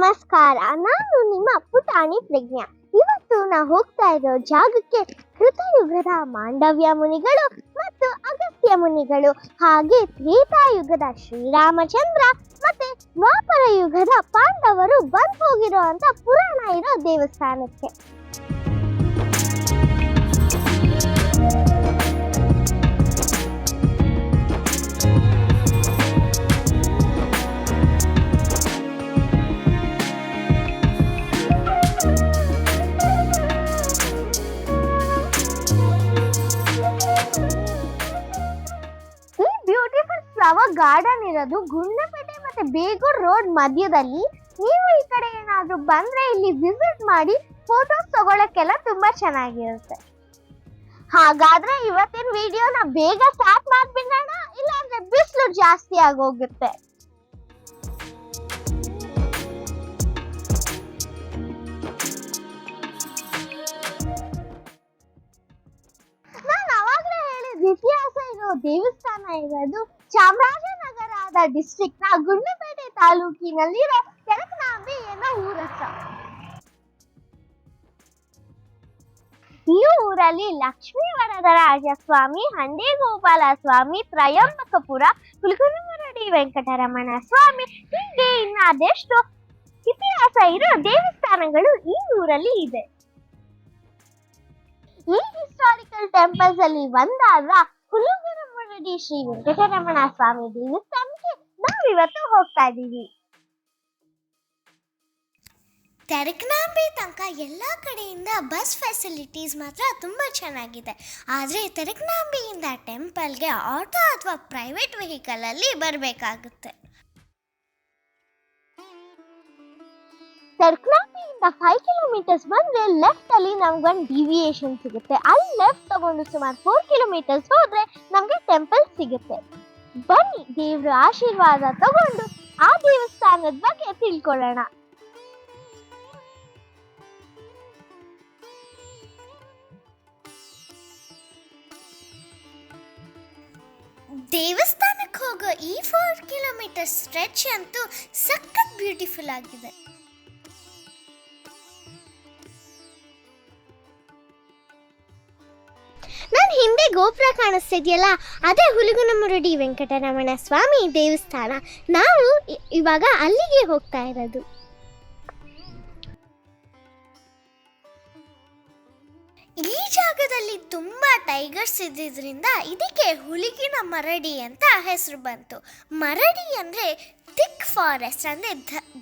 ನಮಸ್ಕಾರ, ನಾನು ನಿಮ್ಮ ಪುಟಾಣಿ ಪ್ರಜ್ಞಾ. ಇವತ್ತು ನಾ ಹೋಗ್ತಾ ಇರೋ ಜಾಗಕ್ಕೆ ಕೃತಯುಗದ ಮಾಂಡವ್ಯ ಮುನಿಗಳು ಮತ್ತು ಅಗಸ್ತ್ಯ ಮುನಿಗಳು, ಹಾಗೆ ತ್ರೇತಾಯುಗದ ಶ್ರೀರಾಮಚಂದ್ರ ಮತ್ತೆ ದ್ವಾಪರ ಯುಗದ ಪಾಂಡವರು ಬಂದು ಹೋಗಿರೋ ಅಂತ ಪುರಾಣ ಇರೋ ದೇವಸ್ಥಾನಕ್ಕೆ. ಫ್ಲವರ್ ಗಾರ್ಡನ್ ಇರೋದು ಗುಂಡ್ಲಪೇಟೆ ಮತ್ತೆ ಬೇಗೂರು ರೋಡ್ ಮಧ್ಯದಲ್ಲಿ. ನೀವು ಈ ಕಡೆ ಏನಾದ್ರೂ ಬಂದ್ರೆ ಇಲ್ಲಿ ವಿಸಿಟ್ ಮಾಡಿ ಫೋಟೋಸ್ ತಗೊಳಕ್ಕೆಲ್ಲ ತುಂಬಾ ಚೆನ್ನಾಗಿರುತ್ತೆ. ಹಾಗಾದ್ರೆ ಇವತ್ತಿನ ವಿಡಿಯೋನ ಬೇಗ ಸ್ಟಾರ್ಟ್ ಮಾಡ್ಬಿಡೋಣ, ಇಲ್ಲಾಂದ್ರೆ ಬಿಸಿಲು ಜಾಸ್ತಿ ಆಗೋಗುತ್ತೆ. ನಾನು ಅವಾಗಲೇ ಹೇಳಿದ ಇತಿಹಾಸ ಇರೋ ದೇವಸ್ಥಾನ ಇರೋದು ಚಾಮರಾಜನಗರದ ಡಿಸ್ಟ್ರಿಕ್ಟ್ ನ ಗುಂಡ್ಲಪೇಟೆ ತಾಲೂಕಿನಲ್ಲಿರೋ ತೆರಕನಾಂಬಿ ಏನೋ ಊರ ಹತ್ರ. ಈ ಊರಲ್ಲಿ ಲಕ್ಷ್ಮೀ ವರದರಾಜ ಸ್ವಾಮಿ, ಹಂಡಿ ಗೋಪಾಲ ಸ್ವಾಮಿ, ತ್ರಯಂಬಕಪುರ, ಹುಲಗನಮರಡಿ ವೆಂಕಟರಮಣ ಸ್ವಾಮಿ, ಹೀಗೆ ಇನ್ನು ಅದೆಷ್ಟು ಇತಿಹಾಸ ಇರೋ ದೇವಸ್ಥಾನಗಳು ಈ ಊರಲ್ಲಿ ಇದೆ. ಈ ಹಿಸ್ಟಾರಿಕಲ್ ಟೆಂಪಲ್ಸ್ ಅಲ್ಲಿ ಒಂದಾದ ಹುಲಗನಮರಡಿ ಶ್ರೀ ವೆಂಕಟರಮಣ ಸ್ವಾಮಿ ದೇವಸ್ಥಾನಕ್ಕೆ ನಾವಿವತ್ತು ಹೋಗ್ತಾ ಇದ್ದೀವಿ. ತೆರಕನಾಂಬಿ ತನಕ ಎಲ್ಲ ಕಡೆಯಿಂದ ಬಸ್ ಫೆಸಿಲಿಟೀಸ್ ಮಾತ್ರ ತುಂಬ ಚೆನ್ನಾಗಿದೆ. ಆದರೆ ತೆರಕನಾಂಬಿಯಿಂದ ಟೆಂಪಲ್ಗೆ ಆಟೋ ಅಥವಾ ಪ್ರೈವೇಟ್ ವೆಹಿಕಲಲ್ಲಿ ಬರಬೇಕಾಗುತ್ತೆ. ತೆರಕನಾಂಬಿಯಿಂದ 5 ಕಿಲೋಮೀಟರ್ಸ್ ಬಂದ್ರೆ ಲೆಫ್ಟ್ ಅಲ್ಲಿ ನಮ್ಗೊಂದು ಡಿವಿಯೇಷನ್ ಸಿಗುತ್ತೆ. ಅಲ್ಲಿ ಲೆಫ್ಟ್ ತಗೊಂಡು ಸುಮಾರು 4 ಕಿಲೋಮೀಟರ್ಸ್ ಹೋದ್ರೆ ನಮ್ಗೆ ಟೆಂಪಲ್ ಸಿಗುತ್ತೆ. ಬನ್ನಿ ದೇವ್ರ ಆಶೀರ್ವಾದ ತಗೊಂಡು ಆ ದೇವಸ್ಥಾನದ ಬಗ್ಗೆ ತಿಳ್ಕೊಳ್ಳೋಣ. ದೇವಸ್ಥಾನಕ್ಕೆ ಹೋಗೋ ಈ 4 ಕಿಲೋಮೀಟರ್ ಸ್ಟ್ರೆಚ್ ಅಂತೂ ಸಖತ್ ಬ್ಯೂಟಿಫುಲ್ ಆಗಿದೆ. ನಾನು ಹಿಂದೆ ಗೋಪುರ ಕಾಣಿಸ್ತಿದೆಯಲ್ಲ, ಅದೇ ಹುಲಗನಮರಡಿ ವೆಂಕಟರಮಣ ಸ್ವಾಮಿ ದೇವಸ್ಥಾನ. ನಾವು ಇವಾಗ ಅಲ್ಲಿಗೆ ಹೋಗ್ತಾ ಇರೋದು. ಈ ಜಾಗದಲ್ಲಿ ತುಂಬಾ ಟೈಗರ್ಸ್ ಇದ್ದಿದ್ರಿಂದ ಇದಕ್ಕೆ ಹುಲಿಗಿನ ಮರಡಿ ಅಂತ ಹೆಸರು ಬಂತು. ಮರಡಿ ಅಂದ್ರೆ ಥಿಕ್ ಫಾರೆಸ್ಟ್, ಅಂದ್ರೆ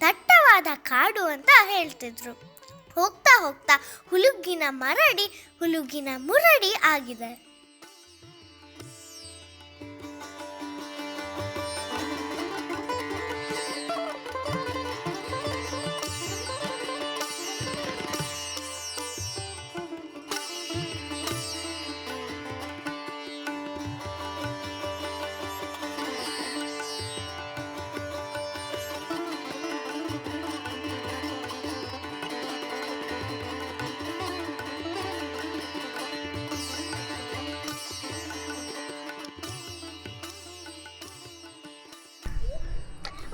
ದಟ್ಟವಾದ ಕಾಡು ಅಂತ ಹೇಳ್ತಿದ್ರು. ಹೋಗ್ತಾ ಹೋಗ್ತಾ ಹುಲುಗಿನ ಮರಡಿ ಹುಲುಗಿನ ಮುರಡಿ ಆಗಿದೆ.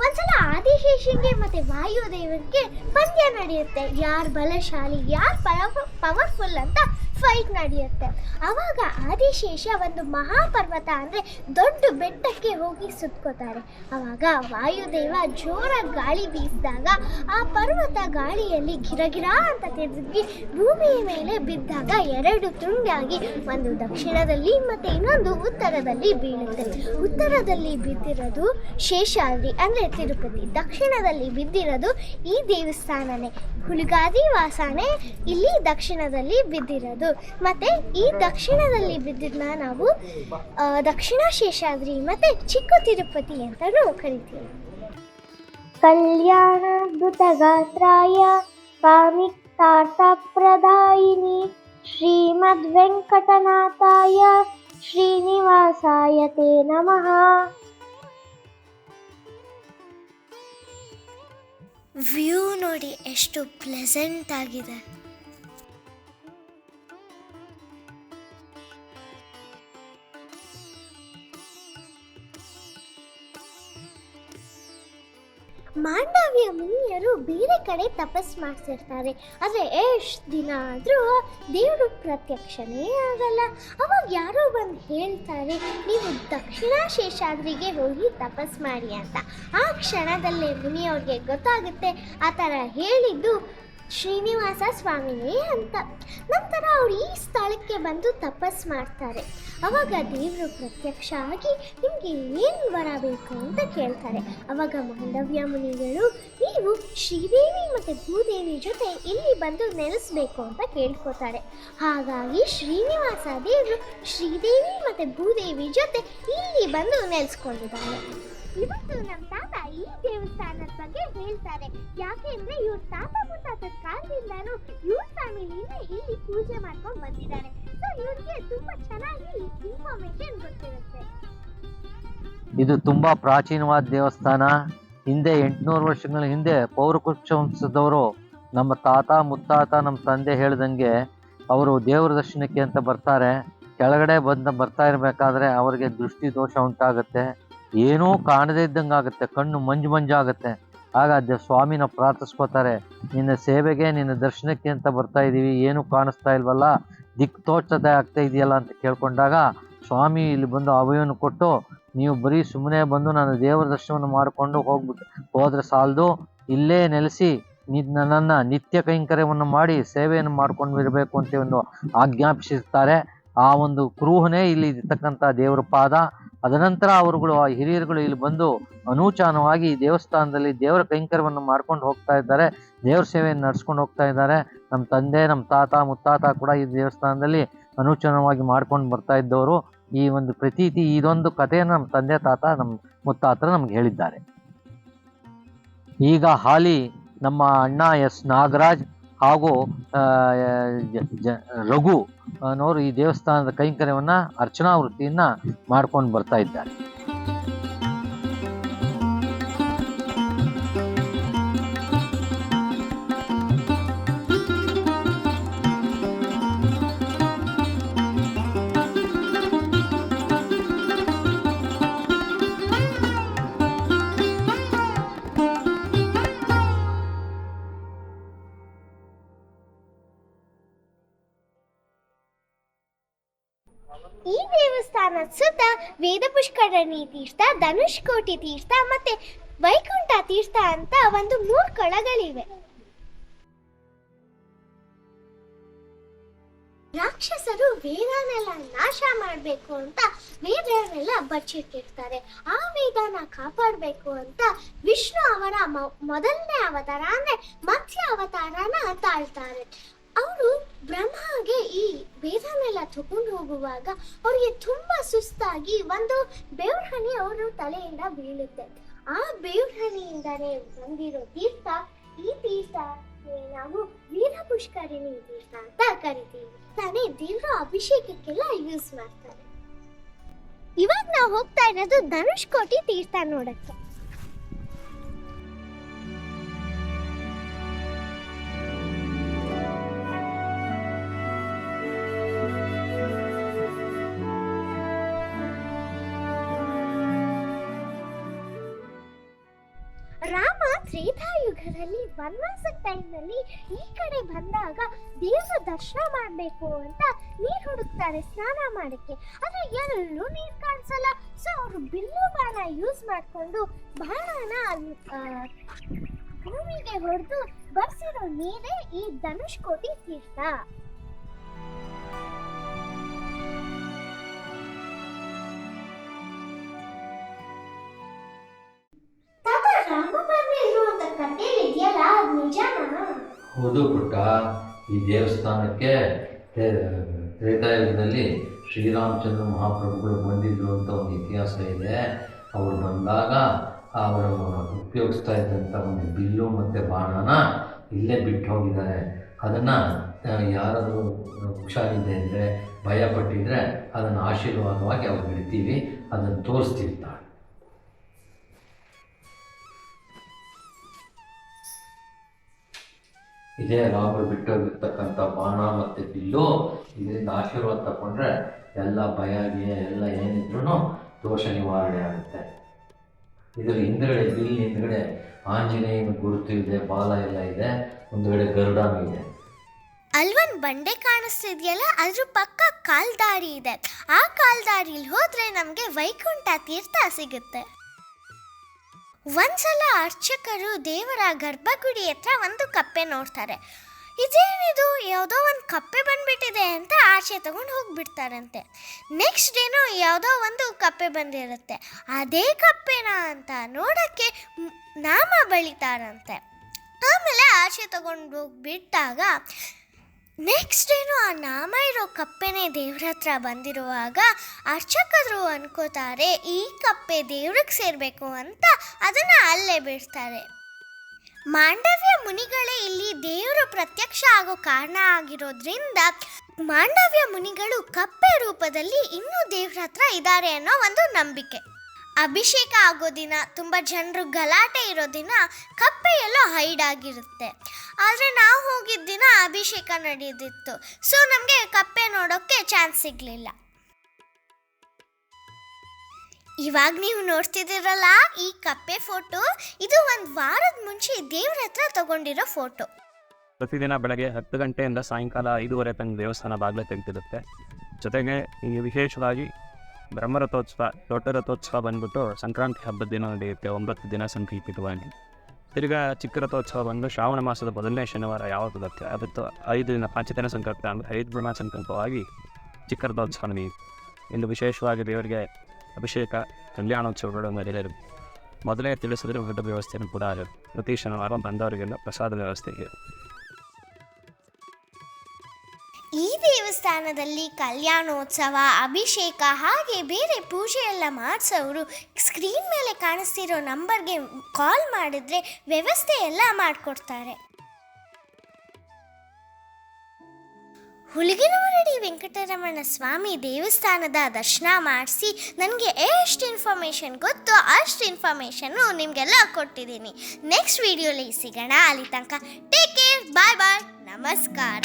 ಒಂದ್ಸಲ ಆದಿಶೇಷನ್ಗೆ ಮತ್ತೆ ವಾಯುದೇವರಿಗೆ ಪಂದ್ಯ ನಡೆಯುತ್ತೆ. ಯಾರು ಬಲಶಾಲಿ, ಯಾರು ಪವರ್ಫುಲ್ ಅಂತ ಫೈಟ್ ನಡೆಯುತ್ತೆ. ಆವಾಗ ಆದಿಶೇಷ ಒಂದು ಮಹಾಪರ್ವತ ಅಂದರೆ ದೊಡ್ಡ ಬೆಟ್ಟಕ್ಕೆ ಹೋಗಿ ಸುತ್ಕೋತಾರೆ. ಆವಾಗ ವಾಯುದೇವ ಜೋರಾಗಿ ಗಾಳಿ ಬೀಸಿದಾಗ ಆ ಪರ್ವತ ಗಾಳಿಯಲ್ಲಿ ಗಿರಗಿರ ಅಂತ ತಿರುಗಿ ಭೂಮಿಯ ಮೇಲೆ ಬಿದ್ದಾಗ 2 ತುಂಡಾಗಿ ಒಂದು ದಕ್ಷಿಣದಲ್ಲಿ ಮತ್ತು ಇನ್ನೊಂದು ಉತ್ತರದಲ್ಲಿ ಬೀಳುತ್ತೆ. ಉತ್ತರದಲ್ಲಿ ಬಿದ್ದಿರೋದು ಶೇಷಾದ್ರಿ ಅಂದರೆ ತಿರುಪತಿ, ದಕ್ಷಿಣದಲ್ಲಿ ಬಿದ್ದಿರೋದು ಈ ದೇವಸ್ಥಾನನೇ ಹುಲಿಗಾದಿ ವಾಸನೆ ಇಲ್ಲಿ ದಕ್ಷಿಣದಲ್ಲಿ ಬಿದ್ದಿರೋದು. ಮತ್ತೆ ಈ ದಕ್ಷಿಣದಲ್ಲಿ ಬಿದ್ದಿದ್ನ ನಾವು ದಕ್ಷಿಣ ಶೇಷಾದ್ರಿ ಮತ್ತೆ ಚಿಕ್ಕ ತಿರುಪತಿ ಅಂತಾನೂ ಕರಿತೀವಿ. ಕಲ್ಯಾಣಾದ್ಭುತ ಗಾತ್ರಾಯ ಕಾಮಿತಾರ್ಥಪ್ರದಾಯಿನಿ ಶ್ರೀಮದ್ ವೆಂಕಟನಾಥಾಯ ಶ್ರೀನಿವಾಸಾಯ ತೇ ನಮಃ. ವ್ಯೂ ನೋಡಿ ಎಷ್ಟು ಪ್ಲೆಸೆಂಟ್ ಆಗಿದೆ. ಮಾಂಡವ್ಯ ಮುನಿಯರು ಬೇರೆ ಕಡೆ ತಪಸ್ ಮಾಡ್ತಿರ್ತಾರೆ, ಆದರೆ ಎಷ್ಟು ದಿನ ಆದರೂ ದೇವರು ಪ್ರತ್ಯಕ್ಷನೇ ಆಗಲ್ಲ. ಅವಾಗ ಯಾರೋ ಬಂದು ಹೇಳ್ತಾರೆ, ನೀವು ದಕ್ಷಿಣ ಶೇಷಾದ್ರಿಗೆ ಹೋಗಿ ತಪಸ್ ಮಾಡಿ ಅಂತ. ಆ ಕ್ಷಣದಲ್ಲೇ ಮುನಿಯವ್ರಿಗೆ ಗೊತ್ತಾಗುತ್ತೆ ಆ ಥರ ಹೇಳಿದ್ದು ಶ್ರೀನಿವಾಸ ಸ್ವಾಮಿನೇ ಅಂತ. ನಂತರ ಅವ್ರು ಈ ಸ್ಥಳಕ್ಕೆ ಬಂದು ತಪಸ್ ಮಾಡ್ತಾರೆ. ಅವಾಗ ದೇವರು ಪ್ರತ್ಯಕ್ಷ ಆಗಿ ನಿಮಗೆ ಏನು ವರ ಬೇಕು ಅಂತ ಕೇಳ್ತಾರೆ. ಅವಾಗ ಮಾಂಡವ್ಯ ಮುನಿಗಳು, ನೀವು ಶ್ರೀದೇವಿ ಮತ್ತು ಭೂದೇವಿ ಜೊತೆ ಇಲ್ಲಿ ಬಂದು ನೆಲೆಸಬೇಕು ಅಂತ ಕೇಳ್ಕೊತಾರೆ. ಹಾಗಾಗಿ ಶ್ರೀನಿವಾಸ ದೇವರು ಶ್ರೀದೇವಿ ಮತ್ತು ಭೂದೇವಿ ಜೊತೆ ಇಲ್ಲಿ ಬಂದು ನೆಲೆಸ್ಕೊಂಡಿದ್ದಾರೆ. ಇವತ್ತು ನಮ್ಮ ತಾತ ಈ ದೇವಸ್ಥಾನದ ಬಗ್ಗೆ ಹೇಳ್ತಾರೆ, ಯಾಕೆಂದ್ರೆ ಇವ್ರ ತಾತ ಮುತ್ತಾತದ ಕಾಲದಿಂದಾನು ಇವ್ರ ಫ್ಯಾಮಿಲಿನ ಇಲ್ಲಿ ಪೂಜೆ ಮಾಡ್ಕೊಂಡು ಬಂದಿದ್ದಾರೆ. ಸೊ ಇವ್ರಿಗೆ ತುಂಬಾ ಚೆನ್ನಾಗಿ ಇನ್ಫಾರ್ಮೇಶನ್ ಗೊತ್ತಿರುತ್ತೆ. ಇದು ತುಂಬಾ ಪ್ರಾಚೀನವಾದ ದೇವಸ್ಥಾನ. ಹಿಂದೆ 800 ವರ್ಷಗಳ ಹಿಂದೆ ಪೌರಕುಕ್ಷ ವಂಶದವರು ನಮ್ಮ ತಾತ ಮುತ್ತಾತ ನಮ್ಮ ತಂದೆ ಹೇಳ್ದಂಗೆ ಅವರು ದೇವರ ದರ್ಶನಕ್ಕೆ ಅಂತ ಬರ್ತಾರೆ. ಕೆಳಗಡೆ ಬರ್ತಾ ಇರಬೇಕಾದ್ರೆ ಅವರಿಗೆ ದೃಷ್ಟಿ ದೋಷ ಉಂಟಾಗುತ್ತೆ, ಏನೂ ಕಾಣದೇ ಇದ್ದಂಗೆ ಆಗುತ್ತೆ, ಕಣ್ಣು ಮಂಜಾಗುತ್ತೆ. ಆಗ ಸ್ವಾಮಿನ ಪ್ರಾರ್ಥಿಸ್ಕೋತಾರೆ, ನಿನ್ನ ಸೇವೆಗೆ ನಿನ್ನ ದರ್ಶನಕ್ಕೆ ಅಂತ ಬರ್ತಾ ಇದ್ದೀವಿ, ಏನೂ ಕಾಣಿಸ್ತಾ ಇಲ್ವಲ್ಲ, ದಿಕ್ಕು ತೋಚತೆ ಆಗ್ತಾ ಇದೆಯಲ್ಲ ಅಂತ ಕೇಳ್ಕೊಂಡಾಗ ಸ್ವಾಮಿ ಇಲ್ಲಿ ಬಂದು ಅಭಯವನ್ನು ಕೊಟ್ಟು, ನೀವು ಬರೀ ಸುಮ್ಮನೆ ಬಂದು ನಾನು ದೇವರ ದರ್ಶನವನ್ನು ಮಾಡಿಕೊಂಡು ಹೋದ್ರೆ ಸಾಲದು, ಇಲ್ಲೇ ನೆಲೆಸಿ ನನ್ನ ನಿತ್ಯ ಕೈಂಕರ್ಯವನ್ನು ಮಾಡಿ ಸೇವೆಯನ್ನು ಮಾಡ್ಕೊಂಡು ಇರಬೇಕು ಅಂತ ಒಂದು ಆಜ್ಞಾಪಿಸಿರ್ತಾರೆ. ಆ ಒಂದು ಕುರುಹನೇ ಇಲ್ಲಿ ಇರ್ತಕ್ಕಂಥ ದೇವರ ಪಾದ. ಅದನಂತರ ಅವರುಗಳು ಆ ಹಿರಿಯರುಗಳು ಇಲ್ಲಿ ಬಂದು ಅನೂಚಾನವಾಗಿ ದೇವಸ್ಥಾನದಲ್ಲಿ ದೇವರ ಕೈಂಕರ್ಯವನ್ನು ಮಾಡ್ಕೊಂಡು ಹೋಗ್ತಾ ಇದ್ದಾರೆ, ದೇವರ ಸೇವೆಯನ್ನು ನಡ್ಸ್ಕೊಂಡು ಹೋಗ್ತಾ ಇದ್ದಾರೆ. ನಮ್ಮ ತಂದೆ ನಮ್ಮ ತಾತ ಮುತ್ತಾತ ಕೂಡ ಈ ದೇವಸ್ಥಾನದಲ್ಲಿ ಅನೂಚಾನವಾಗಿ ಮಾಡ್ಕೊಂಡು ಬರ್ತಾ ಇದ್ದವರು. ಈ ಒಂದು ಪ್ರತೀತಿ, ಇದೊಂದು ಕಥೆಯನ್ನು ನಮ್ಮ ತಂದೆ ತಾತ ನಮ್ಮ ಮುತ್ತಾತ ನಮ್ಗೆ ಹೇಳಿದ್ದಾರೆ. ಈಗ ಹಾಲಿ ನಮ್ಮ ಅಣ್ಣ ಎಸ್ ನಾಗರಾಜ್ ಹಾಗೂ ರಘು ಅನ್ನೋರು ಈ ದೇವಸ್ಥಾನದ ಕೈಂಕರ್ಯವನ್ನ ಅರ್ಚನಾ ವೃತ್ತಿಯನ್ನ ಮಾಡ್ಕೊಂಡು ಬರ್ತಾ ಇದ್ದಾರೆ. ಈ ದೇವಸ್ಥಾನದ ಸುತ್ತ ವೇದ ಪುಷ್ಕರಣಿ ತೀರ್ಥ, ಧನುಷ್ಕೋಟಿ ತೀರ್ಥ ಮತ್ತೆ ವೈಕುಂಠ ತೀರ್ಥ ಅಂತ ಒಂದು 3 ಕೊಳಗಳಿವೆ. ರಾಕ್ಷಸರು ವೇದನೆಲ್ಲ ನಾಶ ಮಾಡಬೇಕು ಅಂತ ವೇದನೆಲ್ಲ ಬಚ್ಚಿಟ್ಟಿರ್ತಾರೆ. ಆ ವೇದನ ಕಾಪಾಡಬೇಕು ಅಂತ ವಿಷ್ಣು ಅವರ ಮೊದಲನೇ ಅವತಾರ ಅಂದ್ರೆ ಮತ್ಸ್ಯ ಅವತಾರನ ತಾಳ್ತಾರೆ. ಅವರು ಬ್ರಹ್ಮಗೆ ಈ ವೇದನೆಲ್ಲ ತಗೊಂಡು ಹೋಗುವಾಗ ಅವ್ರಿಗೆ ತುಂಬಾ ಸುಸ್ತಾಗಿ ಒಂದು ಬೇವ್ರಹನಿ ಅವರ ತಲೆಯಿಂದ ಬೀಳುತ್ತೆ. ಆ ಬೇವ್ರಹನಿಯಿಂದಾನೇ ಬಂದಿರೋ ತೀರ್ಥ ಈ ತೀರ್ಥ ನಾವು ವೀರ ಪುಷ್ಕರಿಣಿ ತೀರ್ಥ ಅಂತ ಕರಿತೀವಿ. ತಾನೇ ದೇವರ ಅಭಿಷೇಕಕ್ಕೆಲ್ಲ ಯೂಸ್ ಮಾಡ್ತಾರೆ. ಇವಾಗ ನಾವು ಹೋಗ್ತಾ ಇರೋದು ಧನುಷ್ಕೋಟಿ ತೀರ್ಥ ನೋಡಕ್ಕೆ. ರಾಮ ತ್ರೇತಾಯುಗದಲ್ಲಿ ವನವಾಸ ಟೈಮ್ನಲ್ಲಿ ಈ ಕಡೆ ಬಂದಾಗ ದೇವರ ದರ್ಶನ ಮಾಡಬೇಕು ಅಂತ ನೀರು ಹುಡುಕ್ತಾರೆ ಸ್ನಾನ ಮಾಡಕ್ಕೆ. ಆದ್ರೆ ಎಲ್ಲೂ ನೀರು ಕಾಣಿಸಲ್ಲ. ಸೊ ಅವರು ಬಿಲ್ಲು ಬಾಣ ಯೂಸ್ ಮಾಡಿಕೊಂಡು ಬಾಣನ ಭೂಮಿಗೆ ಹೊಡೆದು ಬರ್ಸಿರೋ ನೀರೇ ಈ ಧನುಷ್ಕೋಟಿ ತೀರ್ಥ. ಹೌದು ಪುಟ್ಟ, ಈ ದೇವಸ್ಥಾನಕ್ಕೆ ತ್ರೇತಾಯುಗದಲ್ಲಿ ಶ್ರೀರಾಮಚಂದ್ರ ಮಹಾಪ್ರಭುಗಳು ಬಂದಿದ್ರು ಅಂತ ಒಂದು ಇತಿಹಾಸ ಇದೆ. ಅವರು ಬಂದಾಗ ಅವರು ಉಪಯೋಗಿಸ್ತಾ ಇದ್ದಂಥ ಒಂದು ಬಿಲ್ಲು ಮತ್ತು ಬಾಣನ ಇಲ್ಲೇ ಬಿಟ್ಟು ಹೋಗಿದ್ದಾರೆ. ಅದನ್ನು ಯಾರಾದರೂ ಹುಷಾರಿದೆ ಅಂದರೆ ಭಯಪಟ್ಟಿದ್ರೆ ಅದನ್ನು ಆಶೀರ್ವಾದವಾಗಿ ಅವ್ರು ಬಿಡ್ತೀವಿ, ಅದನ್ನು ತೋರಿಸ್ತಿರ್ತಾರೆ. ಇದೇ ರಾಮರು ಬಿಟ್ಟೋಗಿರ್ತಕ್ಕಂಥ ಬಾಣ ಮತ್ತು ಬಿಲ್ಲು. ಇದರಿಂದ ಆಶೀರ್ವಾದ ತಗೊಂಡ್ರೆ ಎಲ್ಲ ಭಯ ಎಲ್ಲ ಏನಿದ್ರು ದೋಷ ನಿವಾರಣೆ ಆಗುತ್ತೆ. ಇದರ ಹಿಂದ್ಗಡೆ ಬಿಲ್ ಹಿಂದ್ಗಡೆ ಆಂಜನೇಯನ ಗುರುತು ಇದೆ, ಬಾಲ ಎಲ್ಲ ಇದೆ, ಮುಂದ್ಗಡೆ ಗರುಡನೂ ಇದೆ. ಅಲ್ವೊಂದು ಬಂಡೆ ಕಾಣಿಸ್ತಿದೆಯಲ್ಲ, ಅದ್ರ ಪಕ್ಕ ಕಾಲ್ದಾರಿ ಇದೆ. ಆ ಕಾಲ್ದಾರಿಲಿ ಹೋದ್ರೆ ನಮಗೆ ವೈಕುಂಠ ತೀರ್ಥ ಸಿಗುತ್ತೆ. ಒಂದ್ಸಲ ಅರ್ಚಕರು ದೇವರ ಗರ್ಭಗುಡಿ ಹತ್ರ ಒಂದು ಕಪ್ಪೆ ನೋಡ್ತಾರೆ. ಇದೇನಿದು, ಯಾವುದೋ ಒಂದು ಕಪ್ಪೆ ಬಂದ್ಬಿಟ್ಟಿದೆ ಅಂತ ಆಚೆ ತಗೊಂಡು ಹೋಗ್ಬಿಡ್ತಾರಂತೆ. ನೆಕ್ಸ್ಟ್ ಡೇನೋ ಯಾವುದೋ ಒಂದು ಕಪ್ಪೆ ಬಂದಿರುತ್ತೆ. ಅದೇ ಕಪ್ಪೆನಾ ಅಂತ ನೋಡೋಕ್ಕೆ ನಾಮ ಬಳಿತಾರಂತೆ. ಆಮೇಲೆ ಆಚೆ ತಗೊಂಡು ಹೋಗ್ಬಿಟ್ಟಾಗ ನೆಕ್ಸ್ಟ್ ಡೇನು ಆ ನಾಮ ಇರೋ ಕಪ್ಪೆನೇ ದೇವ್ರ ಹತ್ರ ಬಂದಿರುವಾಗ ಅರ್ಚಕರು ಅನ್ಕೋತಾರೆ ಈ ಕಪ್ಪೆ ದೇವ್ರಿಗೆ ಸೇರಬೇಕು ಅಂತ ಅದನ್ನು ಅಲ್ಲೇ ಬಿಡ್ತಾರೆ. ಮಾಂಡವ್ಯ ಮುನಿಗಳೇ ಇಲ್ಲಿ ದೇವರು ಪ್ರತ್ಯಕ್ಷ ಆಗೋ ಕಾರಣ ಆಗಿರೋದ್ರಿಂದ ಮಾಂಡವ್ಯ ಮುನಿಗಳು ಕಪ್ಪೆ ರೂಪದಲ್ಲಿ ಇನ್ನೂ ದೇವ್ರ ಹತ್ರ ಇದ್ದಾರೆ ಅನ್ನೋ ಒಂದು ನಂಬಿಕೆ. ಅಭಿಷೇಕ ಆಗೋ ದಿನ, ತುಂಬ ಜನರು ಗಲಾಟೆ ಇರೋ ದಿನ ಕಪ್ಪೆ ಎಲ್ಲೋ ಹೈಡ್ ಆಗಿರುತ್ತೆ. ಆದರೆ ನಾವು ಹೋಗಿದ್ದ ದಿನ ಅಭಿಷೇಕ ನಡೆಯೋದಿತ್ತು. ಸೊ ನಮಗೆ ಕಪ್ಪೆ ನೋಡೋಕ್ಕೆ ಚಾನ್ಸ್ ಸಿಗಲಿಲ್ಲ. ಇವಾಗ ನೀವು ನೋಡ್ತಿದ್ದೀರಲ್ಲ ಈ ಕಪ್ಪೆ ಫೋಟೋ, ಇದು ಒಂದು ವಾರದ ಮುಂಚೆ ದೇವ್ರ ಹತ್ರ ತಗೊಂಡಿರೋ ಫೋಟೋ. ಪ್ರತಿದಿನ ಬೆಳಗ್ಗೆ 10 ಗಂಟೆಯಿಂದ ಸಾಯಂಕಾಲ 5:30 ತನಕ ದೇವಸ್ಥಾನ ಬಾಗಿಲು ತೆಗೆದಿರುತ್ತೆ. ಜೊತೆಗೆ ಈ ವಿಶೇಷವಾಗಿ ಬ್ರಹ್ಮರಥೋತ್ಸವ, ದೊಡ್ಡ ರಥೋತ್ಸವ ಬಂದ್ಬಿಟ್ಟು ಸಂಕ್ರಾಂತಿ ಹಬ್ಬದ ದಿನ ನಡೆಯುತ್ತೆ, 9 ದಿನ ಸಂಕಲ್ಪಿತವಾಗಿ. ತಿರ್ಗಾ ಚಿಕ್ಕ ರಥೋತ್ಸವ ಬಂದು ಶ್ರಾವಣ ಮಾಸದ ಮೊದಲನೇ ಶನಿವಾರ ಯಾವತ್ತು ಬರುತ್ತೆ ಅವತ್ತು 5 ದಿನ ಪಂಚದಿನ ಸಂಕಲ್ಪ ಅಂದರೆ 5 ಬ್ರಹ್ಮ ಸಂಕಲ್ಪವಾಗಿ ಚಿಕ್ಕ ರಥೋತ್ಸವ ನಡೆಯುತ್ತೆ. ಇನ್ನು ವಿಶೇಷವಾಗಿ ದೇವರಿಗೆ ಅಭಿಷೇಕ, ಕಲ್ಯಾಣೋತ್ಸವಗಳು ನಡೆಯಲಿರುತ್ತೆ. ಮೊದಲೇ ತಿಳಿಸಿದ್ರೆ ಊಟದ ವ್ಯವಸ್ಥೆಯನ್ನು ಕೂಡ ಇರುತ್ತೆ. ಪ್ರತಿ ಶನಿವಾರ ಬಂದವರಿಗೆಲ್ಲ ಪ್ರಸಾದ ವ್ಯವಸ್ಥೆ ಇದೆ. ಈ ದೇವಸ್ಥಾನದಲ್ಲಿ ಕಲ್ಯಾಣೋತ್ಸವ, ಅಭಿಷೇಕ ಹಾಗೆ ಬೇರೆ ಪೂಜೆ ಎಲ್ಲ ಮಾಡಿಸೋರು ಸ್ಕ್ರೀನ್ ಮೇಲೆ ಕಾಣಿಸ್ತಿರೋ ನಂಬರ್ಗೆ ಕಾಲ್ ಮಾಡಿದ್ರೆ ವ್ಯವಸ್ಥೆ ಎಲ್ಲ ಮಾಡಿಕೊಡ್ತಾರೆ. ಹುಲಿಗಿನಮರಡಿ ವೆಂಕಟರಮಣ ಸ್ವಾಮಿ ದೇವಸ್ಥಾನದ ದರ್ಶನ ಮಾಡಿಸಿ ನನಗೆ ಎಷ್ಟು ಇನ್ಫಾರ್ಮೇಷನ್ ಗೊತ್ತೋ ಅಷ್ಟು ಇನ್ಫಾರ್ಮೇಷನ್ನು ನಿಮಗೆಲ್ಲ ಕೊಟ್ಟಿದ್ದೀನಿ. ನೆಕ್ಸ್ಟ್ ವಿಡಿಯೋಲಿ ಸಿಗೋಣ. ಅಲ್ಲಿ ತನಕ ಟೇಕ್ ಕೇರ್, ಬಾಯ್ ಬಾಯ್, ನಮಸ್ಕಾರ.